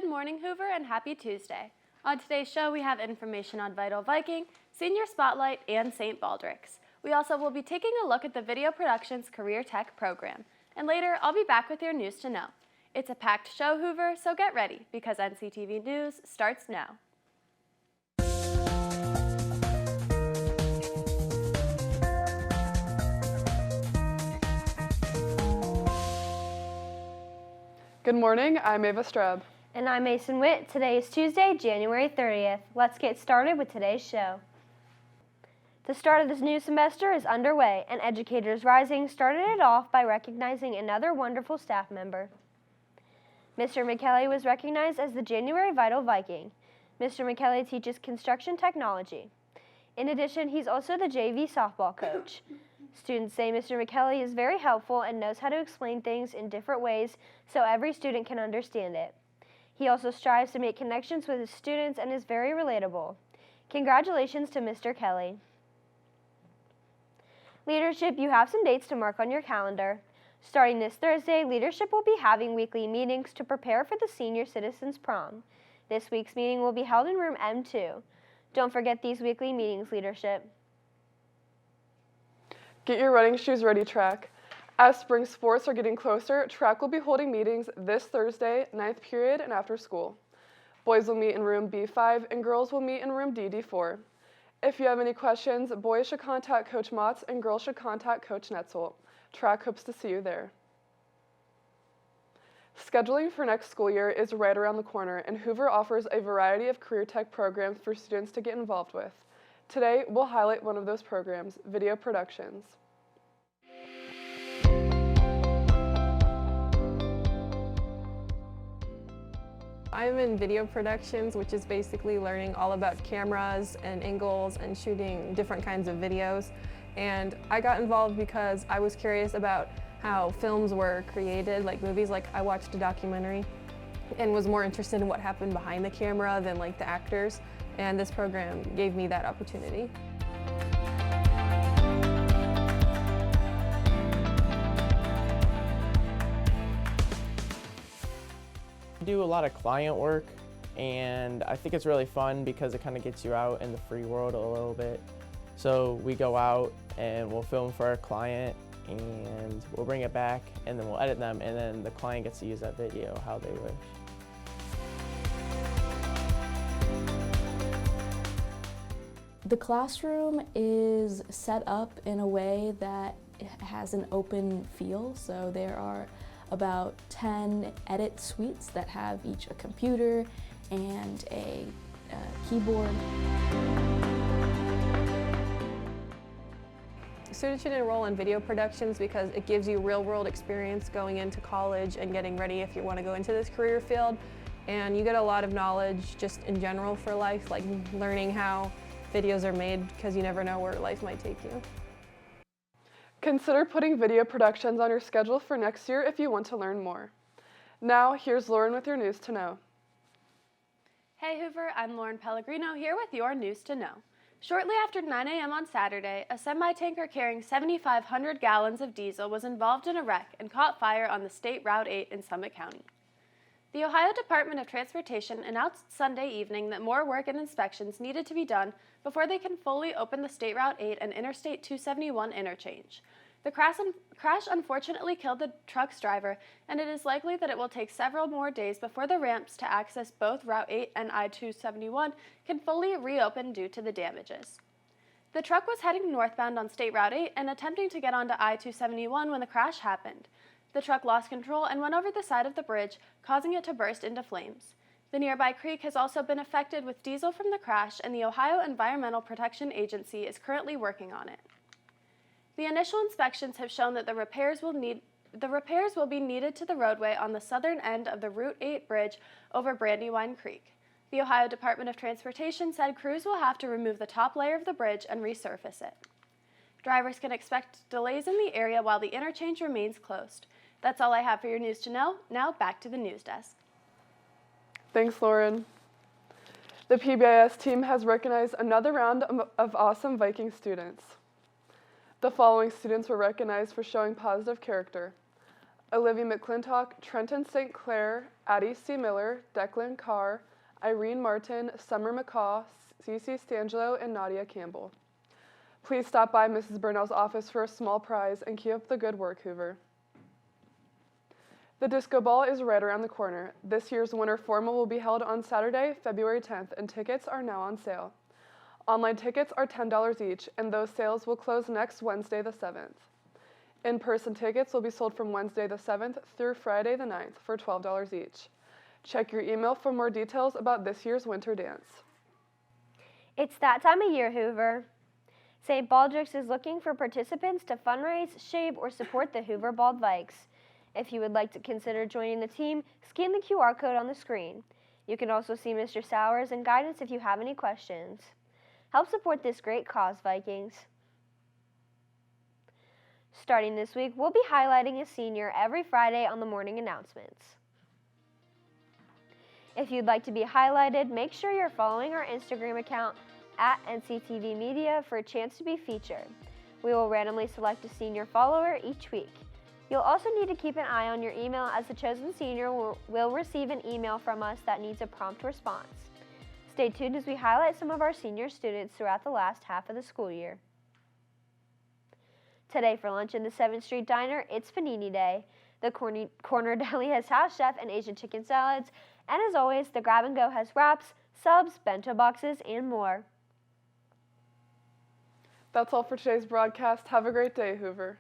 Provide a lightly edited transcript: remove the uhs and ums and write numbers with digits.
Good morning, Hoover, and happy Tuesday. On today's show, we have information on Vital Viking, Senior Spotlight, and St. Baldrick's. We also will be taking a look at the Video Productions Career Tech program. And later, I'll be back with your news to know. It's a packed show, Hoover, so get ready, because NCtv News starts now. Good morning, I'm Ava Streb. And I'm Mason Witt. Today is Tuesday, January 30th. Let's get started with today's show. The start of this new semester is underway, and Educators Rising started it off by recognizing another wonderful staff member. Mr. McKelly was recognized as the January Vital Viking. Mr. McKelly teaches construction technology. In addition, he's also the JV softball coach. Students say Mr. McKelly is very helpful and knows how to explain things in different ways so every student can understand it. He also strives to make connections with his students and is very relatable. Congratulations to Mr. Kelly. Leadership, you have some dates to mark on your calendar. Starting this Thursday, leadership will be having weekly meetings to prepare for the Senior Citizens Prom. This week's meeting will be held in room M2. Don't forget these weekly meetings, leadership. Get your running shoes ready, track. As spring sports are getting closer, track will be holding meetings this Thursday, 9th period, and after school. Boys will meet in room B5 and girls will meet in room DD4. If you have any questions, boys should contact Coach Motz and girls should contact Coach Netzold. Track hopes to see you there. Scheduling for next school year is right around the corner, and Hoover offers a variety of career tech programs for students to get involved with. Today, we'll highlight one of those programs, Video Productions. I'm in video productions, which is basically learning all about cameras and angles and shooting different kinds of videos. And I got involved because I was curious about how films were created, like movies. Like I watched a documentary and was more interested in what happened behind the camera than like the actors. And this program gave me that opportunity. I do a lot of client work, and I think it's really fun because it kind of gets you out in the free world a little bit. So we go out and we'll film for our client and we'll bring it back and then we'll edit them, and then the client gets to use that video how they wish. The classroom is set up in a way that has an open feel, so there are about 10 edit suites that have each a computer and a keyboard. Students should enroll in video productions because it gives you real-world experience going into college and getting ready if you want to go into this career field. And you get a lot of knowledge just in general for life, like learning how videos are made, because you never know where life might take you. Consider putting video productions on your schedule for next year if you want to learn more. Now, here's Lauren with your news to know. Hey Hoover, I'm Lauren Pellegrino here with your news to know. Shortly after 9 a.m. on Saturday, a semi-tanker carrying 7,500 gallons of diesel was involved in a wreck and caught fire on the State Route 8 in Summit County. The Ohio Department of Transportation announced Sunday evening that more work and inspections needed to be done before they can fully open the State Route 8 and Interstate 271 interchange. The crash unfortunately killed the truck's driver, and it is likely that it will take several more days before the ramps to access both Route 8 and I-271 can fully reopen due to the damages. The truck was heading northbound on State Route 8 and attempting to get onto I-271 when the crash happened. The truck lost control and went over the side of the bridge, causing it to burst into flames. The nearby creek has also been affected with diesel from the crash, and the Ohio Environmental Protection Agency is currently working on it. The initial inspections have shown that the repairs will be needed to the roadway on the southern end of the Route 8 bridge over Brandywine Creek. The Ohio Department of Transportation said crews will have to remove the top layer of the bridge and resurface it. Drivers can expect delays in the area while the interchange remains closed. That's all I have for your news to know. Now back to the news desk. Thanks, Lauren. The PBIS team has recognized another round of awesome Viking students. The following students were recognized for showing positive character: Olivia McClintock, Trenton St. Clair, Addie C. Miller, Declan Carr, Irene Martin, Summer McCaw, Cece Stangelo, and Nadia Campbell. Please stop by Mrs. Burnell's office for a small prize and keep up the good work, Hoover. The disco ball is right around the corner. This year's winter formal will be held on Saturday, February 10th, and tickets are now on sale. Online tickets are $10 each, and those sales will close next Wednesday the 7th. In-person tickets will be sold from Wednesday the 7th through Friday the 9th for $12 each. Check your email for more details about this year's winter dance. It's that time of year, Hoover. St. Baldrick's is looking for participants to fundraise, shape, or support the Hoover Bald Vikes. If you would like to consider joining the team, scan the QR code on the screen. You can also see Mr. Sowers and guidance if you have any questions. Help support this great cause, Vikings. Starting this week, we'll be highlighting a senior every Friday on the morning announcements. If you'd like to be highlighted, make sure you're following our Instagram account at NCtv Media for a chance to be featured. We will randomly select a senior follower each week. You'll also need to keep an eye on your email, as the chosen senior will receive an email from us that needs a prompt response. Stay tuned as we highlight some of our senior students throughout the last half of the school year. Today for lunch in the 7th Street Diner, it's Panini Day. The Corner Deli has house chef and Asian chicken salads, and as always, the Grab and Go has wraps, subs, bento boxes, and more. That's all for today's broadcast. Have a great day, Hoover.